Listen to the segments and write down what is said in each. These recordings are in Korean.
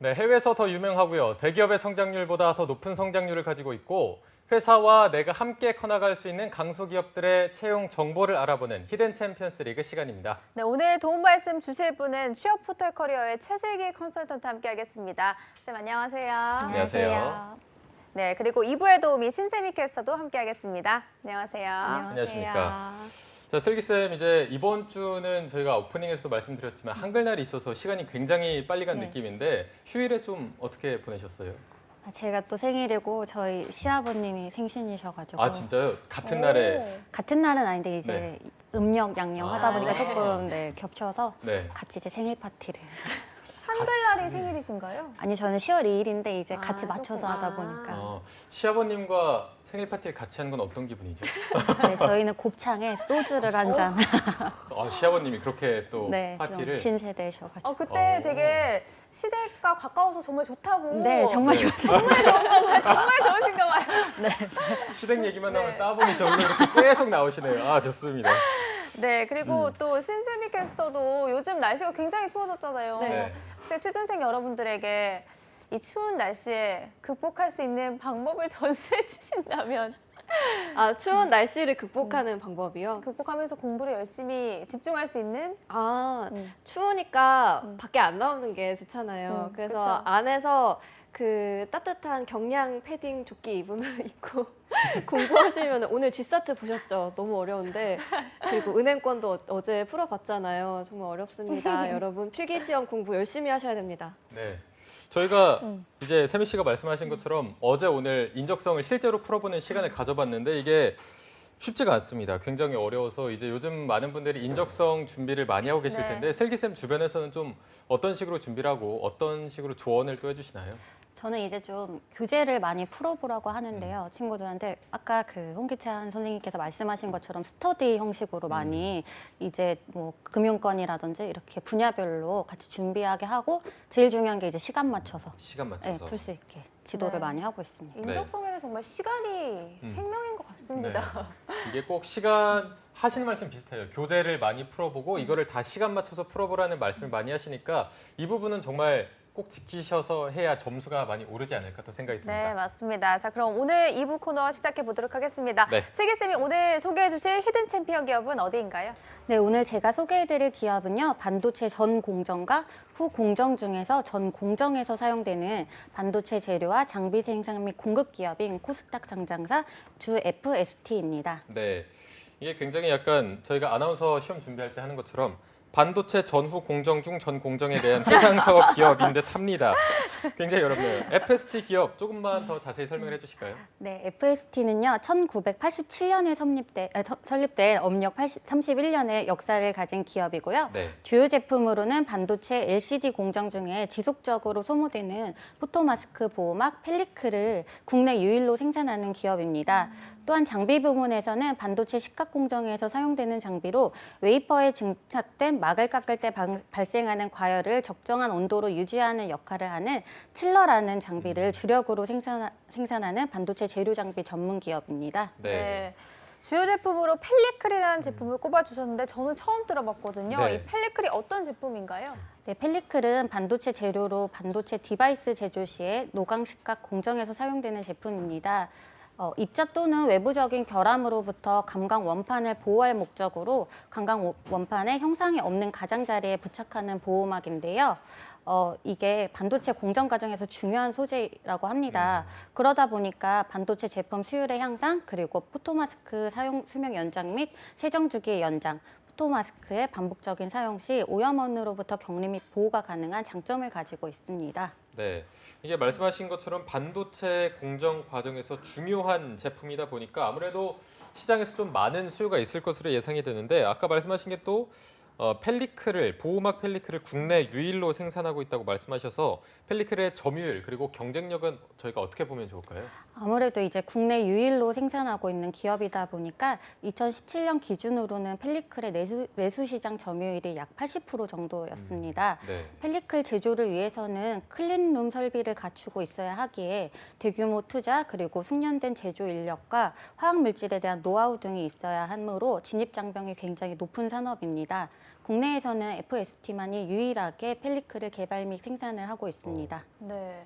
네, 해외에서 더 유명하고요. 대기업의 성장률보다 더 높은 성장률을 가지고 있고 회사와 내가 함께 커나갈 수 있는 강소기업들의 채용 정보를 알아보는 히든 챔피언스 리그 시간입니다. 네, 오늘 도움 말씀 주실 분은 취업 포털 커리어의 최슬기 컨설턴트 함께하겠습니다. 쌤 안녕하세요. 안녕하세요. 네, 그리고 2부의 도우미 신세미 캐스터도 함께하겠습니다. 안녕하세요. 안녕하십니까. 자, 슬기쌤, 이제 이번 주는 저희가 오프닝에서도 말씀드렸지만 한글날이 있어서 시간이 굉장히 빨리 간 느낌인데 휴일에 좀 어떻게 보내셨어요? 제가 또 생일이고 저희 시아버님이 생신이셔가지고. 아, 진짜요? 같은 날에? 같은 날은 아닌데 이제 음력 양력 하다 보니까 조금 겹쳐서 네. 같이 이제 생일 파티를. 한글날이 생일이신가요? 아니 저는 10월 2일인데 이제 같이 맞춰서 조금. 하다 보니까. 시아버님과 생일 파티를 같이 하는 건 어떤 기분이죠? 네, 저희는 곱창에 소주를 한 잔. 시아버님이 그렇게 또 네, 파티를? 좀 신세대셔가지고. 그때 되게 시댁과 가까워서 정말 좋다고. 네, 정말 네. 좋았어요. 정말 좋은가 봐요. 정말 좋으신가 봐요. 시댁 얘기만 나오면 네. 따분이 절로 이렇게 계속 나오시네요. 아, 좋습니다. 네, 그리고 또 신세미 캐스터도 요즘 날씨가 굉장히 추워졌잖아요. 네. 혹시 취준생 여러분들에게 이 추운 날씨에 극복할 수 있는 방법을 전수해 주신다면 추운 날씨를 극복하는 방법이요? 극복하면서 공부를 열심히 집중할 수 있는 추우니까 밖에 안 나오는 게 좋잖아요. 그래서 그쵸. 안에서 그 따뜻한 경량 패딩 조끼 입으면 입고 공부하시면 오늘 G사트 보셨죠? 너무 어려운데 그리고 은행권도 어제 풀어봤잖아요. 정말 어렵습니다. 여러분 필기시험 공부 열심히 하셔야 됩니다. 네. 저희가 이제 세미 씨가 말씀하신 것처럼 어제 오늘 인적성을 실제로 풀어보는 시간을 가져봤는데 이게 쉽지가 않습니다. 굉장히 어려워서 이제 요즘 많은 분들이 인적성 준비를 많이 하고 계실 네. 텐데 슬기쌤 주변에서는 좀 어떤 식으로 준비를 하고 어떤 식으로 조언을 또 해주시나요? 저는 이제 좀 교재를 많이 풀어보라고 하는데요. 친구들한테 아까 그 홍기찬 선생님께서 말씀하신 것처럼 스터디 형식으로 많이 이제 뭐 금융권이라든지 이렇게 분야별로 같이 준비하게 하고 제일 중요한 게 이제 시간 맞춰서 시간 맞춰서. 풀 수 있게 지도를 네. 많이 하고 있습니다. 인적성에는 정말 시간이 생명인 것 같습니다. 네. 이게 꼭 시간 하시는 말씀 비슷해요. 교재를 많이 풀어보고 이거를 다 시간 맞춰서 풀어보라는 말씀을 많이 하시니까 이 부분은 정말 꼭 지키셔서 해야 점수가 많이 오르지 않을까 또 생각이 듭니다. 네, 맞습니다. 자, 그럼 오늘 2부 코너 시작해 보도록 하겠습니다. 네. 슬기쌤이 오늘 소개해 주실 히든 챔피언 기업은 어디인가요? 네, 오늘 제가 소개해드릴 기업은요. 반도체 전 공정과 후 공정 중에서 전 공정에서 사용되는 반도체 재료와 장비 생산 및 공급 기업인 코스닥 상장사 주 FST입니다. 네, 이게 굉장히 약간 저희가 아나운서 시험 준비할 때 하는 것처럼 반도체 전후 공정 중 전 공정에 대한 해당 사업 기업인 듯 합니다. 굉장히 어렵네요. FST 기업 조금만 더 자세히 설명을 해주실까요? 네, FST는요, 1987년에 설립된 업력 31년의 역사를 가진 기업이고요. 네. 주요 제품으로는 반도체 LCD 공정 중에 지속적으로 소모되는 포토마스크 보호막 펠리클을 국내 유일로 생산하는 기업입니다. 또한 장비 부문에서는 반도체 식각 공정에서 사용되는 장비로 웨이퍼에 증착된 막을 깎을 때 발생하는 과열을 적정한 온도로 유지하는 역할을 하는 칠러라는 장비를 주력으로 생산하는 반도체 재료 장비 전문 기업입니다. 네. 주요 제품으로 펠리클이라는 제품을 꼽아주셨는데 저는 처음 들어봤거든요. 네. 이 펠리클이 어떤 제품인가요? 네, 펠리클은 반도체 재료로 반도체 디바이스 제조 시에 노광 식각 공정에서 사용되는 제품입니다. 입자 또는 외부적인 결함으로부터 감광 원판을 보호할 목적으로 감광 원판에 형상이 없는 가장자리에 부착하는 보호막인데요. 이게 반도체 공정 과정에서 중요한 소재라고 합니다. 그러다 보니까 반도체 제품 수율의 향상, 그리고 포토마스크 사용 수명 연장 및 세정주기의 연장, 포토마스크의 반복적인 사용 시 오염원으로부터 격리 및 보호가 가능한 장점을 가지고 있습니다. 네, 이게 말씀하신 것처럼 반도체 공정 과정에서 중요한 제품이다 보니까 아무래도 시장에서 좀 많은 수요가 있을 것으로 예상이 되는데 아까 말씀하신 게 또 펠리클을 보호막 펠리클을 국내 유일로 생산하고 있다고 말씀하셔서 펠리클의 점유율 그리고 경쟁력은 저희가 어떻게 보면 좋을까요? 아무래도 이제 국내 유일로 생산하고 있는 기업이다 보니까 2017년 기준으로는 펠리클의 내수 시장 점유율이 약 80% 정도였습니다. 네. 펠리클 제조를 위해서는 클린룸 설비를 갖추고 있어야 하기에 대규모 투자 그리고 숙련된 제조 인력과 화학 물질에 대한 노하우 등이 있어야 하므로 진입 장벽이 굉장히 높은 산업입니다. 국내에서는 FST만이 유일하게 펠리클을 개발 및 생산을 하고 있습니다. 네.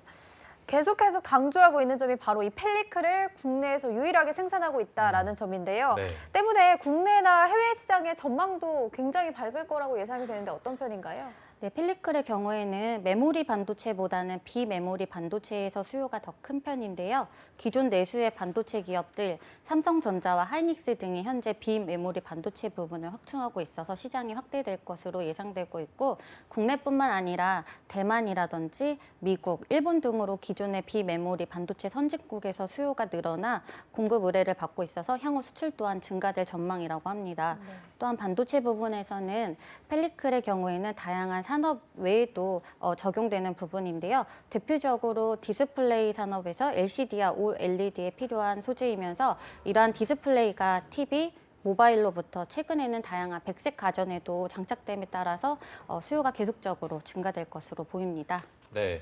계속해서 강조하고 있는 점이 바로 이 펠리클을 국내에서 유일하게 생산하고 있다라는 점인데요. 네. 때문에 국내나 해외 시장의 전망도 굉장히 밝을 거라고 예상이 되는데 어떤 편인가요? 네, 펠리클의 경우에는 메모리 반도체보다는 비메모리 반도체에서 수요가 더 큰 편인데요. 기존 내수의 반도체 기업들 삼성전자와 하이닉스 등이 현재 비메모리 반도체 부분을 확충하고 있어서 시장이 확대될 것으로 예상되고 있고 국내뿐만 아니라 대만이라든지 미국, 일본 등으로 기존의 비메모리 반도체 선진국에서 수요가 늘어나 공급 의뢰를 받고 있어서 향후 수출 또한 증가될 전망이라고 합니다. 또한 반도체 부분에서는 펠리클의 경우에는 다양한 산업 외에도 적용되는 부분인데요. 대표적으로 디스플레이 산업에서 LCD와 OLED에 필요한 소재이면서 이러한 디스플레이가 TV, 모바일로부터 최근에는 다양한 백색 가전에도 장착됨에 따라서 수요가 계속적으로 증가될 것으로 보입니다. 네,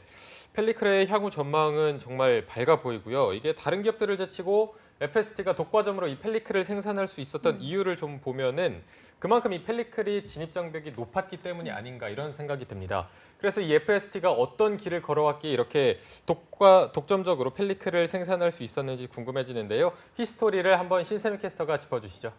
펠리클의 향후 전망은 정말 밝아 보이고요. 이게 다른 기업들을 제치고 FST가 독과점으로 이 펠리클을 생산할 수 있었던 이유를 좀 보면은 그만큼 이 펠리클이 진입 장벽이 높았기 때문이 아닌가 이런 생각이 듭니다. 그래서 이 FST가 어떤 길을 걸어왔기에 이렇게 독점적으로 펠리클을 생산할 수 있었는지 궁금해지는데요. 히스토리를 한번 신세미 캐스터가 짚어주시죠.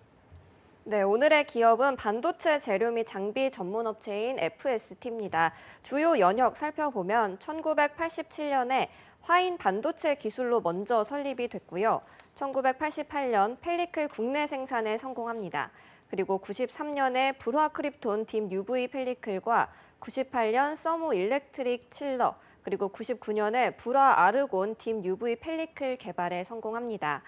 네, 오늘의 기업은 반도체 재료 및 장비 전문 업체인 FST입니다. 주요 연역 살펴보면 1987년에 화인 반도체 기술로 먼저 설립이 됐고요. 1988년 펠리클 국내 생산에 성공합니다. 그리고 93년에 불화 크립톤 딥 UV 펠리클과 98년 서모 일렉트릭 칠러, 그리고 99년에 불화 아르곤 딥 UV 펠리클 개발에 성공합니다.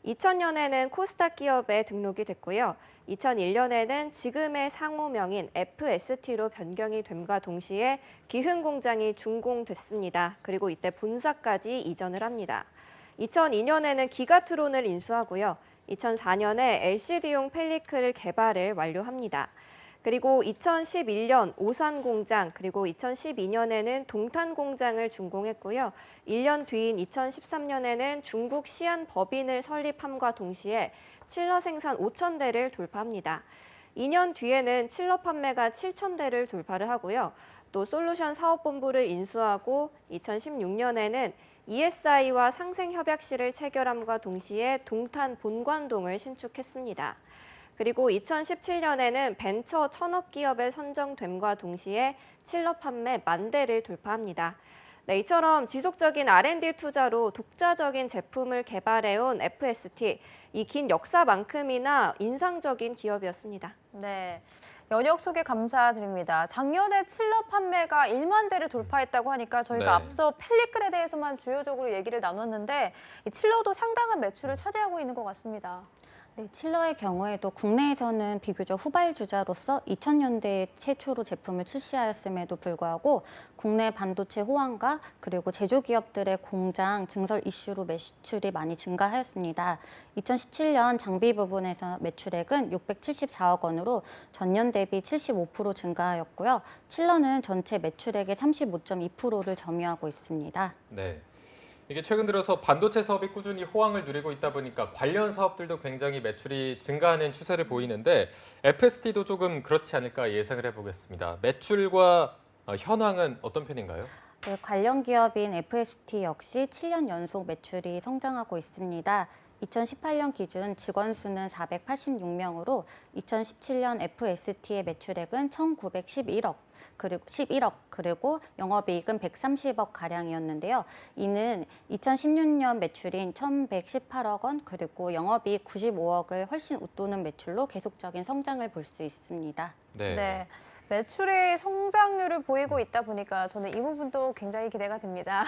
2000년에는 코스닥 기업에 등록이 됐고요. 2001년에는 지금의 상호명인 FST로 변경이 됨과 동시에 기흥 공장이 준공됐습니다. 그리고 이때 본사까지 이전을 합니다. 2002년에는 기가트론을 인수하고요. 2004년에 LCD용 펠리클 개발을 완료합니다. 그리고 2011년 오산 공장, 그리고 2012년에는 동탄 공장을 준공했고요. 1년 뒤인 2013년에는 중국 시안 법인을 설립함과 동시에 칠러 생산 5,000대를 돌파합니다. 2년 뒤에는 칠러 판매가 7,000대를 돌파를 하고요. 또 솔루션 사업본부를 인수하고 2016년에는 ESI와 상생협약실을 체결함과 동시에 동탄 본관동을 신축했습니다. 그리고 2017년에는 벤처 1,000억 기업에 선정됨과 동시에 칠러 판매 10,000대를 돌파합니다. 네, 이처럼 지속적인 R&D 투자로 독자적인 제품을 개발해온 FST, 이 긴 역사만큼이나 인상적인 기업이었습니다. 네. 연역 소개 감사드립니다. 작년에 칠러 판매가 1만 대를 돌파했다고 하니까 저희가 네. 앞서 펠리클에 대해서만 주요적으로 얘기를 나눴는데 이 칠러도 상당한 매출을 차지하고 있는 것 같습니다. 네, 칠러의 경우에도 국내에서는 비교적 후발주자로서 2000년대에 최초로 제품을 출시하였음에도 불구하고 국내 반도체 호황과 그리고 제조기업들의 공장 증설 이슈로 매출이 많이 증가하였습니다. 2017년 장비 부분에서 매출액은 674억 원으로 전년 대비 75% 증가하였고요. 칠러는 전체 매출액의 35.2%를 점유하고 있습니다. 네. 이게 최근 들어서 반도체 사업이 꾸준히 호황을 누리고 있다 보니까 관련 사업들도 굉장히 매출이 증가하는 추세를 보이는데 FST도 조금 그렇지 않을까 예상을 해보겠습니다. 매출과 현황은 어떤 편인가요? 네, 관련 기업인 FST 역시 7년 연속 매출이 성장하고 있습니다. 2018년 기준 직원 수는 486명으로 2017년 FST의 매출액은 1,911억, 그리고 영업이익은 130억 가량이었는데요. 이는 2016년 매출인 1,118억 원, 그리고 영업이익 95억을 훨씬 웃도는 매출로 계속적인 성장을 볼 수 있습니다. 네. 네. 매출의 성장률을 보이고 있다 보니까 저는 이 부분도 굉장히 기대가 됩니다.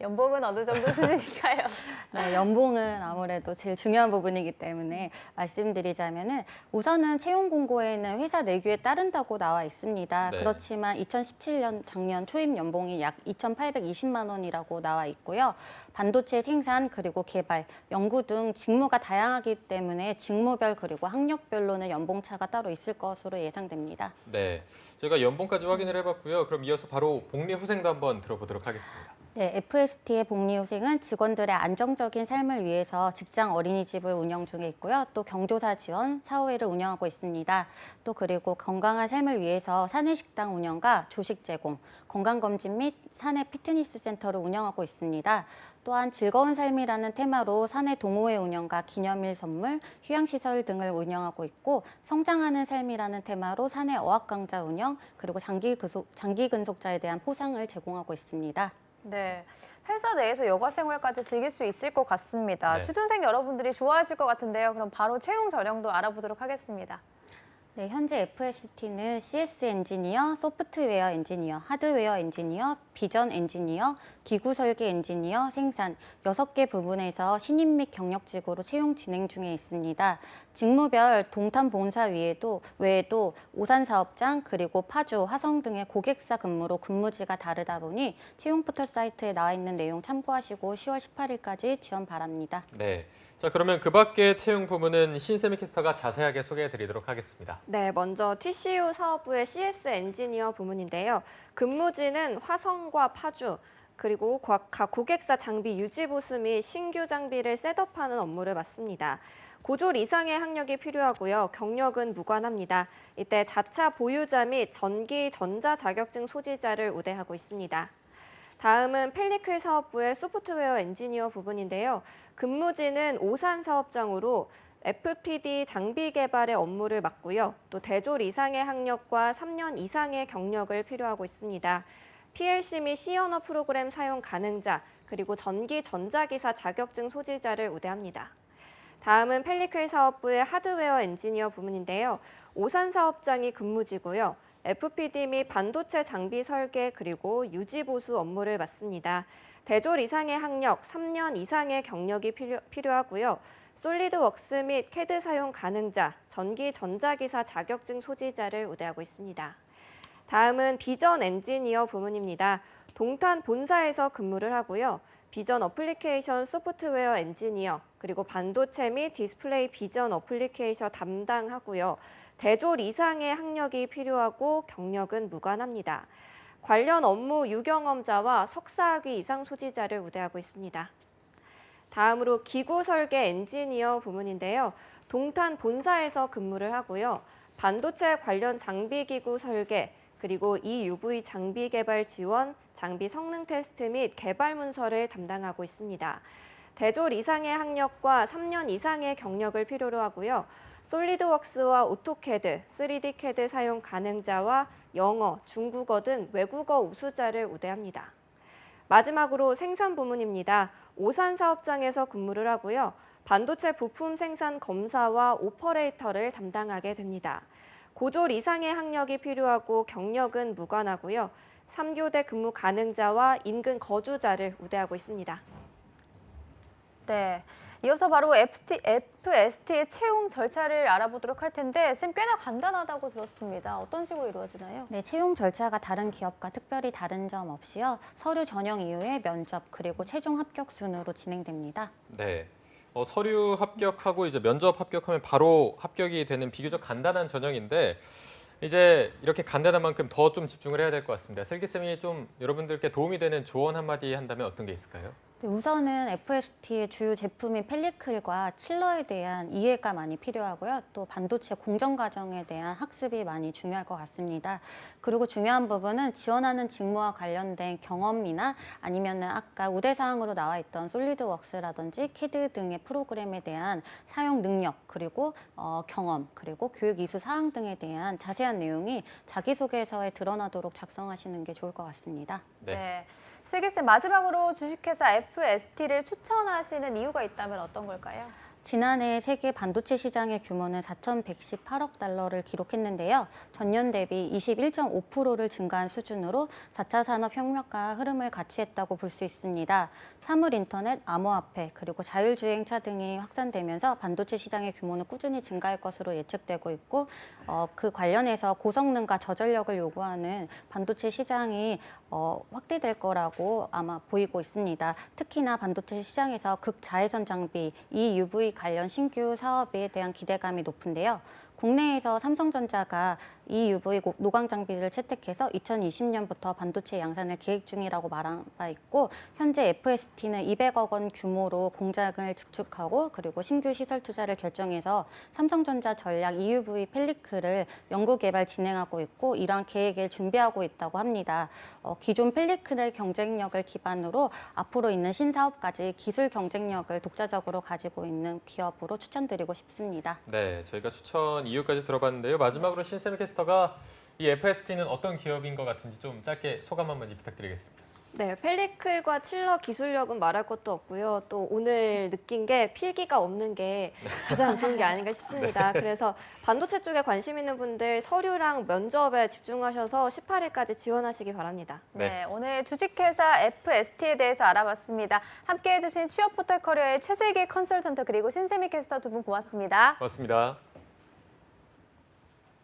연봉은 어느 정도 수준일까요? 네, 연봉은 아무래도 제일 중요한 부분이기 때문에 말씀드리자면은 우선은 채용 공고에는 회사 내규에 따른다고 나와 있습니다. 네. 그렇지만 2017년 작년 초임 연봉이 약 2,820만 원이라고 나와 있고요. 반도체 생산 그리고 개발, 연구 등 직무가 다양하기 때문에 직무별 그리고 학력별로는 연봉차가 따로 있을 것으로 예상됩니다. 네. 저희가 연봉까지 확인을 해봤고요. 그럼 이어서 바로 복리 후생도 한번 들어보도록 하겠습니다. 네, FST의 복리후생은 직원들의 안정적인 삶을 위해서 직장 어린이집을 운영 중에 있고요. 또 경조사 지원, 사후회를 운영하고 있습니다. 또 그리고 건강한 삶을 위해서 사내식당 운영과 조식 제공, 건강검진 및 사내 피트니스 센터를 운영하고 있습니다. 또한 즐거운 삶이라는 테마로 사내 동호회 운영과 기념일 선물, 휴양시설 등을 운영하고 있고 성장하는 삶이라는 테마로 사내 어학강좌 운영, 그리고 장기 근속자에 대한 포상을 제공하고 있습니다. 네, 회사 내에서 여가 생활까지 즐길 수 있을 것 같습니다. 네. 취준생 여러분들이 좋아하실 것 같은데요. 그럼 바로 채용 전형도 알아보도록 하겠습니다. 네, 현재 FST는 CS 엔지니어, 소프트웨어 엔지니어, 하드웨어 엔지니어, 비전 엔지니어, 기구 설계 엔지니어, 생산 6개 부분에서 신입 및 경력직으로 채용 진행 중에 있습니다. 직무별 동탄 본사 외에도 오산 사업장 그리고 파주, 화성 등의 고객사 근무로 근무지가 다르다 보니 채용 포털 사이트에 나와 있는 내용 참고하시고 10월 18일까지 지원 바랍니다. 네. 자, 그러면 그 밖의 채용 부문은 신세미 캐스터가 자세하게 소개해 드리도록 하겠습니다. 네, 먼저 TCU 사업부의 CS 엔지니어 부문인데요. 근무지는 화성과 파주, 그리고 각 고객사 장비 유지 보수 및 신규 장비를 셋업하는 업무를 맡습니다. 고졸 이상의 학력이 필요하고요. 경력은 무관합니다. 이때 자차 보유자 및 전기 전자 자격증 소지자를 우대하고 있습니다. 다음은 펠리클 사업부의 소프트웨어 엔지니어 부분인데요. 근무지는 오산 사업장으로 FPD 장비 개발의 업무를 맡고요. 또 대졸 이상의 학력과 3년 이상의 경력을 필요하고 있습니다. PLC 및 C 언어 프로그램 사용 가능자, 그리고 전기 전자기사 자격증 소지자를 우대합니다. 다음은 펠리클 사업부의 하드웨어 엔지니어 부문인데요. 오산 사업장이 근무지고요. FPD 및 반도체 장비 설계 그리고 유지 보수 업무를 맡습니다. 대졸 이상의 학력, 3년 이상의 경력이 필요하고요. 솔리드웍스 및 캐드 사용 가능자, 전기 전자기사 자격증 소지자를 우대하고 있습니다. 다음은 비전 엔지니어 부문입니다. 동탄 본사에서 근무를 하고요. 비전 어플리케이션 소프트웨어 엔지니어, 그리고 반도체 및 디스플레이 비전 어플리케이션 담당하고요. 대졸 이상의 학력이 필요하고 경력은 무관합니다. 관련 업무 유경험자와 석사학위 이상 소지자를 우대하고 있습니다. 다음으로 기구 설계 엔지니어 부문인데요. 동탄 본사에서 근무를 하고요. 반도체 관련 장비 기구 설계, 그리고 EUV 장비 개발 지원, 장비 성능 테스트 및 개발 문서를 담당하고 있습니다. 대졸 이상의 학력과 3년 이상의 경력을 필요로 하고요. 솔리드웍스와 오토캐드, 3D 캐드 사용 가능자와 영어, 중국어 등 외국어 우수자를 우대합니다. 마지막으로 생산 부문입니다. 오산 사업장에서 근무를 하고요. 반도체 부품 생산 검사와 오퍼레이터를 담당하게 됩니다. 고졸 이상의 학력이 필요하고 경력은 무관하고요. 3교대 근무 가능자와 인근 거주자를 우대하고 있습니다. 네, 이어서 바로 FST의 채용 절차를 알아보도록 할 텐데 쌤 꽤나 간단하다고 들었습니다. 어떤 식으로 이루어지나요? 네, 채용 절차가 다른 기업과 특별히 다른 점 없이요. 서류 전형 이후에 면접 그리고 최종 합격 순으로 진행됩니다. 네. 서류 합격하고 이제 면접 합격하면 바로 합격이 되는 비교적 간단한 전형인데 이제 이렇게 간단한 만큼 더 좀 집중을 해야 될 것 같습니다. 슬기쌤이 좀 여러분들께 도움이 되는 조언 한마디 한다면 어떤 게 있을까요? 네, 우선은 FST의 주요 제품인 펠리클과 칠러에 대한 이해가 많이 필요하고요. 또 반도체 공정 과정에 대한 학습이 많이 중요할 것 같습니다. 그리고 중요한 부분은 지원하는 직무와 관련된 경험이나 아니면은 아까 우대사항으로 나와 있던 솔리드웍스라든지 캐드 등의 프로그램에 대한 사용 능력, 그리고 경험, 그리고 교육 이수 사항 등에 대한 자세한 내용이 자기소개서에 드러나도록 작성하시는 게 좋을 것 같습니다. 네. 슬기쌤, 마지막으로 주식회사 FST를 추천하시는 이유가 있다면 어떤 걸까요? 지난해 세계 반도체 시장의 규모는 4,118억 달러를 기록했는데요. 전년 대비 21.5%를 증가한 수준으로 4차 산업혁명과 흐름을 같이 했다고 볼 수 있습니다. 사물 인터넷, 암호화폐, 그리고 자율주행차 등이 확산되면서 반도체 시장의 규모는 꾸준히 증가할 것으로 예측되고 있고 그 관련해서 고성능과 저전력을 요구하는 반도체 시장이 확대될 거라고 아마 보이고 있습니다. 특히나 반도체 시장에서 극자외선 장비, EUV 관련 신규 사업에 대한 기대감이 높은데요. 국내에서 삼성전자가 EUV 노광 장비를 채택해서 2020년부터 반도체 양산을 계획 중이라고 말한 바 있고 현재 FST는 200억 원 규모로 공장을 증축하고 그리고 신규 시설 투자를 결정해서 삼성전자 전략 EUV 펠리클을 연구 개발 진행하고 있고 이러한 계획을 준비하고 있다고 합니다. 기존 펠리클의 경쟁력을 기반으로 앞으로 있는 신사업까지 기술 경쟁력을 독자적으로 가지고 있는 기업으로 추천드리고 싶습니다. 네, 저희가 추천 이유까지 들어봤는데요. 마지막으로 신세미 캐스터가 이 FST는 어떤 기업인 것 같은지 좀 짧게 소감 한번 부탁드리겠습니다. 네, 펠리클과 칠러 기술력은 말할 것도 없고요. 또 오늘 느낀 게 필기가 없는 게 가장 좋은 게 아닌가 싶습니다. 그래서 반도체 쪽에 관심 있는 분들 서류랑 면접에 집중하셔서 18일까지 지원하시기 바랍니다. 네, 오늘 주식회사 FST에 대해서 알아봤습니다. 함께해 주신 취업 포털 커리어의 최세기 컨설턴트 그리고 신세미 캐스터 두 분 고맙습니다. 고맙습니다.